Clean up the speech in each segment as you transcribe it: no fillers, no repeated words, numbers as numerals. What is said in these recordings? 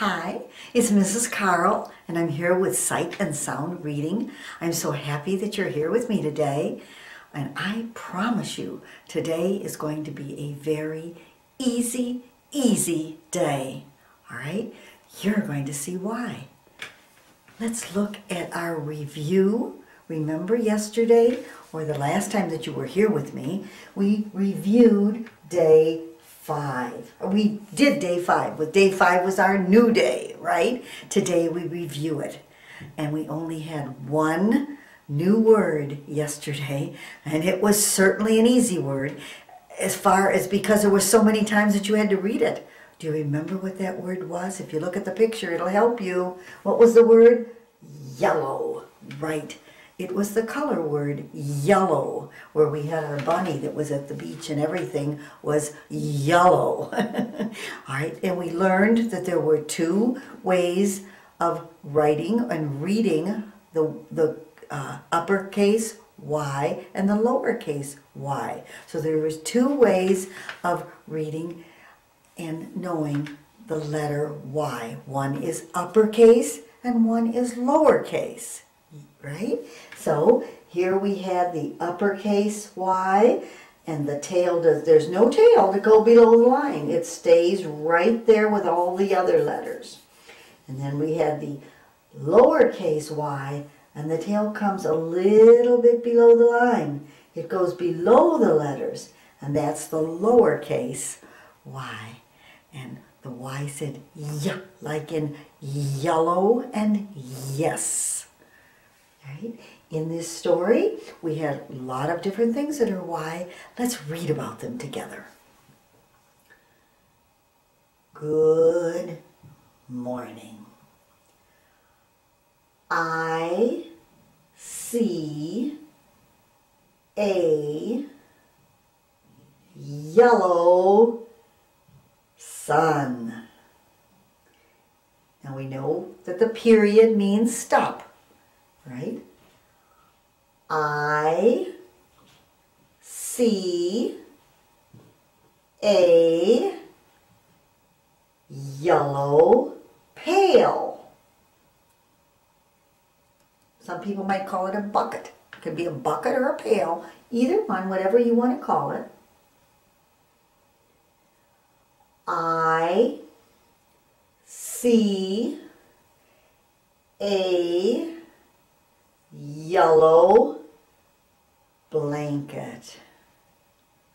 Hi, it's Mrs. Carl, and I'm here with Sight and Sound Reading. I'm so happy that you're here with me today, and I promise you, today is going to be a very easy day. All right? You're going to see why. Let's look at our review. Remember yesterday, or the last time that you were here with me, we reviewed day 5. We did day 5. With day 5 was our new day, right? Today we review it. And we only had one new word yesterday, and it was certainly an easy word, as far as because there were so many times that you had to read it. Do you remember what that word was? If you look at the picture, it'll help you. What was the word? Yellow. Right. It was the color word, yellow, where we had our bunny that was at the beach and everything was yellow. All right, and we learned that there were 2 ways of writing and reading the uppercase Y and the lowercase y. So there was 2 ways of reading and knowing the letter Y. One is uppercase and one is lowercase. Right? So here we had the uppercase Y, and the tail there's no tail to go below the line. It stays right there with all the other letters. And then we had the lowercase y, and the tail comes a little bit below the line. It goes below the letters, and that's the lowercase y. And the Y said y, like in yellow and yes. Right? In this story, we had a lot of different things that are Y. Let's read about them together. Good morning. I see a yellow sun. Now we know that the period means stop. Right? I see a yellow pail. Some people might call it a bucket. It could be a bucket or a pail. Either one, whatever you want to call it. I see a yellow blanket.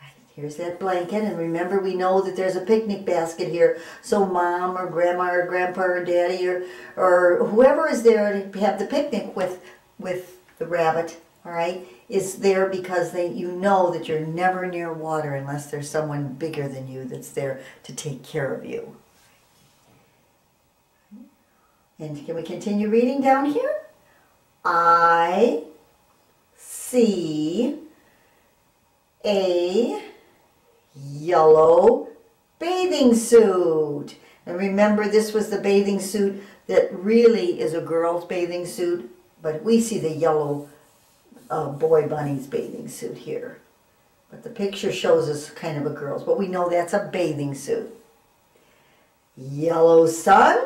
Right, here's that blanket, and remember, we know that there's a picnic basket here, so mom or grandma or grandpa or daddy or whoever is there to have the picnic with the rabbit, all right, is there because you know that you're never near water unless there's someone bigger than you that's there to take care of you. And can we continue reading down here? I see a yellow bathing suit. And remember, this was the bathing suit that really is a girl's bathing suit, but we see the yellow boy bunny's bathing suit here. But the picture shows us kind of a girl's, but we know that's a bathing suit. Yellow sun,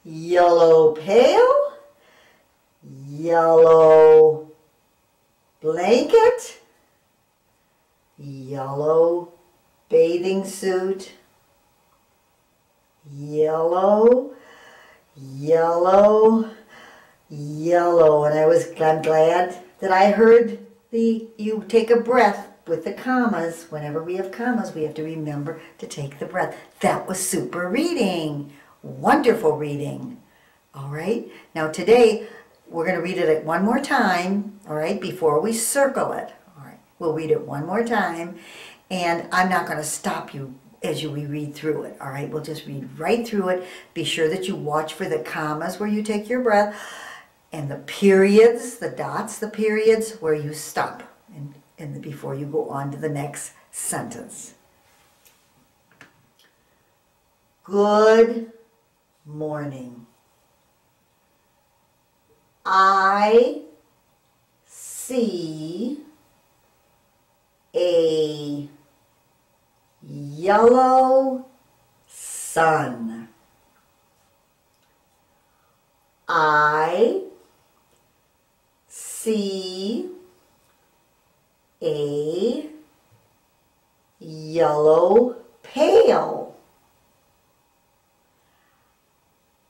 yellow pail, yellow blanket, yellow bathing suit, yellow, yellow, yellow. And I'm glad that I heard you take a breath with the commas. Whenever we have commas, we have to remember to take the breath. That was super reading. Wonderful reading. All right. Now today, we're going to read it one more time, all right, before we circle it. All right, we'll read it one more time, and I'm not going to stop you as we read through it, all right? We'll just read right through it. Be sure that you watch for the commas where you take your breath, and the periods, the dots, the periods where you stop, and before you go on to the next sentence. Good morning. I see a yellow sun. I see a yellow pail.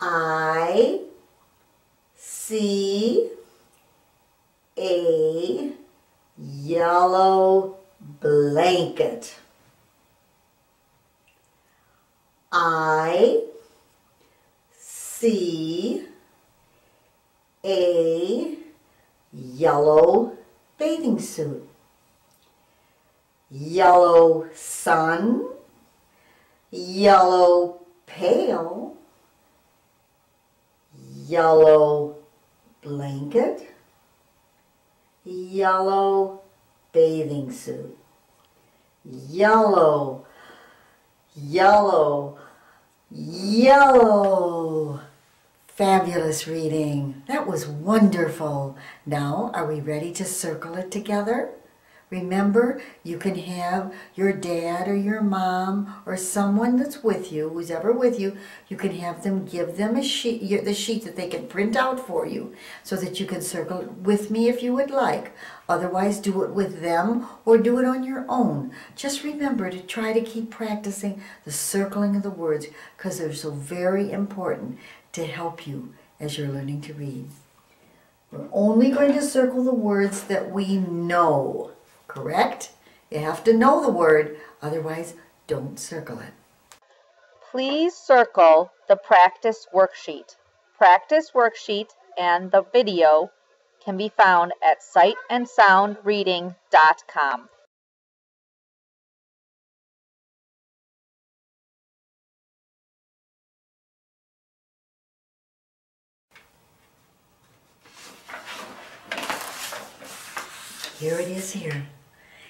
I see a yellow blanket. I see a yellow bathing suit. Yellow sun, yellow pail, yellow blanket, yellow bathing suit. Yellow, yellow, yellow. Fabulous reading. That was wonderful. Now, are we ready to circle it together? Remember, you can have your dad or your mom or someone that's with you, who's ever with you, you can have them give them a sheet, the sheet that they can print out for you so that you can circle it with me if you would like. Otherwise, do it with them or do it on your own. Just remember to try to keep practicing the circling of the words because they're so very important to help you as you're learning to read. We're only going to circle the words that we know, correct? You have to know the word, otherwise don't circle it. Please circle the practice worksheet. Practice worksheet and the video can be found at sightandsoundreading.com. Here it is here.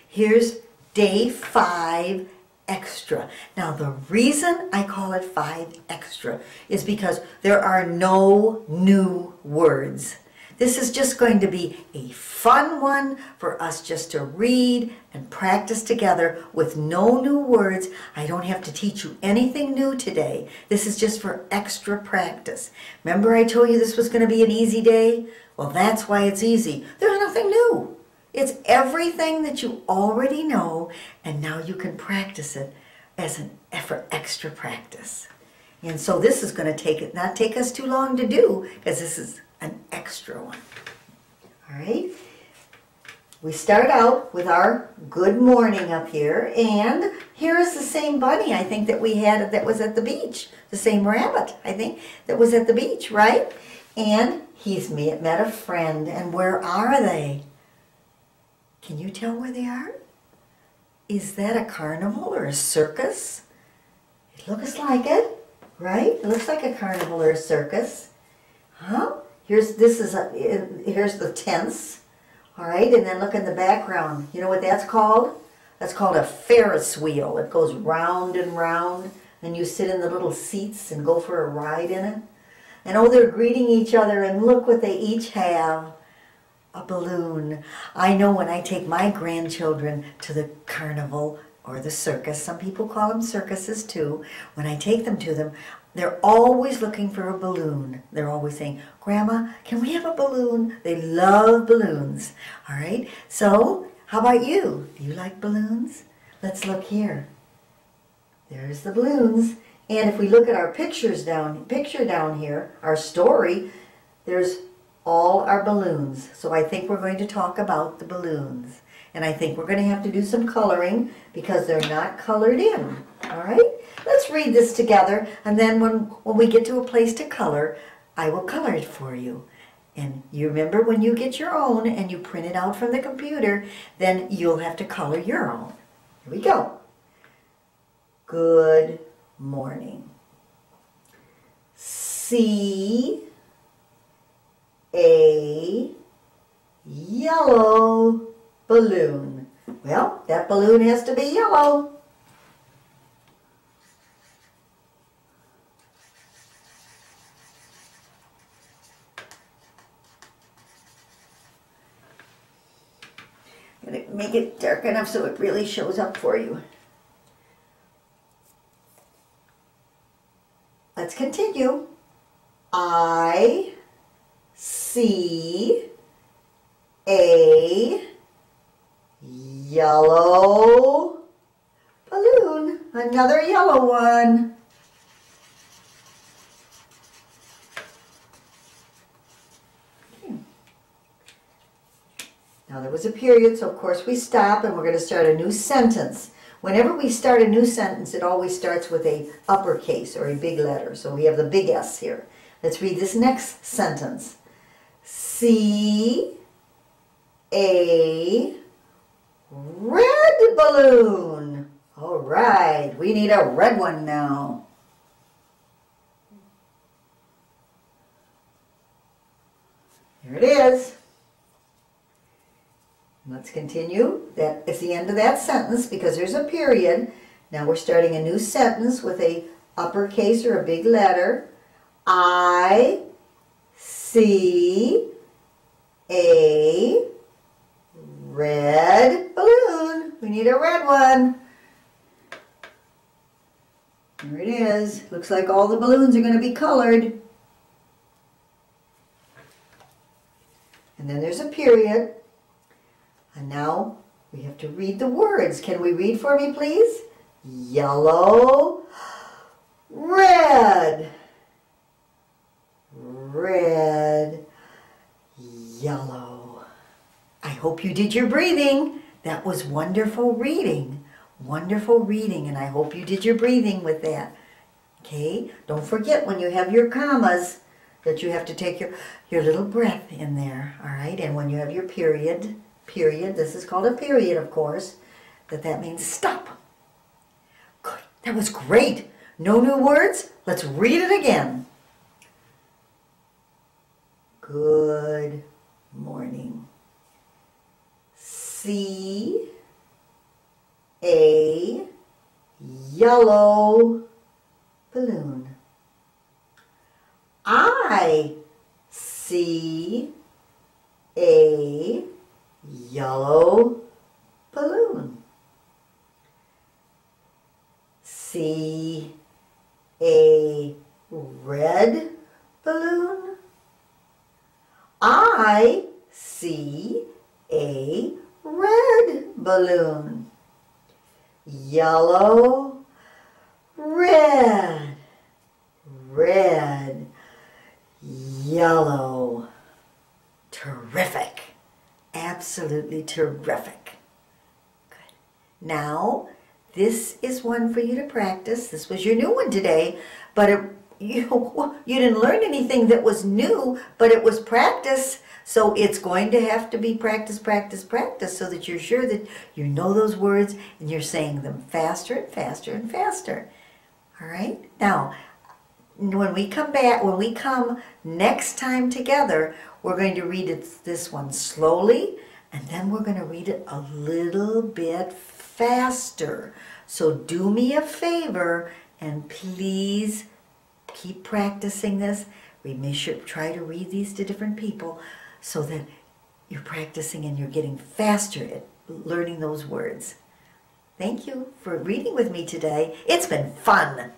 Here's day 5 extra. Now the reason I call it 5 extra is because there are no new words. This is just going to be a fun one for us just to read and practice together with no new words. I don't have to teach you anything new today. This is just for extra practice. Remember I told you this was going to be an easy day? Well, that's why it's easy. There's nothing new. It's everything that you already know, and now you can practice it as for extra practice. And so this is going to not take us too long to do, because this is an extra one. All right? We start out with our good morning up here, and here is the same bunny, I think, that we had that was at the beach. The same rabbit, I think, that was at the beach, right? And he's met a friend, and where are they? Can you tell where they are? Is that a carnival or a circus? It looks like it, right? It looks like a carnival or a circus. Huh? Here's the tents, all right? And then look in the background. You know what that's called? That's called a Ferris wheel. It goes round and round, and you sit in the little seats and go for a ride in it. And oh, they're greeting each other, and look what they each have. A balloon. I know when I take my grandchildren to the carnival or the circus, some people call them circuses too, when I take them to them, they're always looking for a balloon. They're always saying, Grandma, can we have a balloon? They love balloons. All right, so how about you? Do you like balloons? Let's look here. There's the balloons. And if we look at our picture down here, our story, there's all our balloons. So I think we're going to talk about the balloons. And I think we're going to have to do some coloring because they're not colored in. All right? Let's read this together, and then when we get to a place to color, I will color it for you. And you remember when you get your own and you print it out from the computer, then you'll have to color your own. Here we go. Good morning. See a yellow balloon. Well, that balloon has to be yellow. I'm going to make it dark enough so it really shows up for you. Let's continue. I see a yellow balloon. Another yellow one. Okay. Now there was a period, so of course we stop and we're going to start a new sentence. Whenever we start a new sentence, it always starts with a uppercase or a big letter. So we have the big S here. Let's read this next sentence. See a red balloon. All right, we need a red one now. Here it is. Let's continue. That is the end of that sentence because there's a period. Now we're starting a new sentence with a uppercase or a big letter. I see a red balloon. We need a red one. Here it is. Looks like all the balloons are going to be colored. And then there's a period. And now we have to read the words. Can we read for me, please? Yellow, red, red, yellow. I hope you did your breathing. That was wonderful reading. Wonderful reading, and I hope you did your breathing with that. Okay? Don't forget when you have your commas that you have to take your little breath in there, all right? And when you have your period, this is called a period, of course, that means stop. Good. That was great. No new words? Let's read it again. Good morning. See a yellow balloon. I see a yellow balloon. See a red balloon. I see a red balloon. Yellow, red, red, yellow. Terrific. Absolutely terrific. Good. Now, this is one for you to practice. This was your new one today, but you didn't learn anything that was new, but it was practice. So it's going to have to be practice, practice, practice so that you're sure that you know those words and you're saying them faster and faster and faster. All right? Now, when we come next time together, we're going to read this one slowly, and then we're going to read it a little bit faster. So do me a favor and please keep practicing this. Try to read these to different people so that you're practicing and you're getting faster at learning those words. Thank you for reading with me today. It's been fun.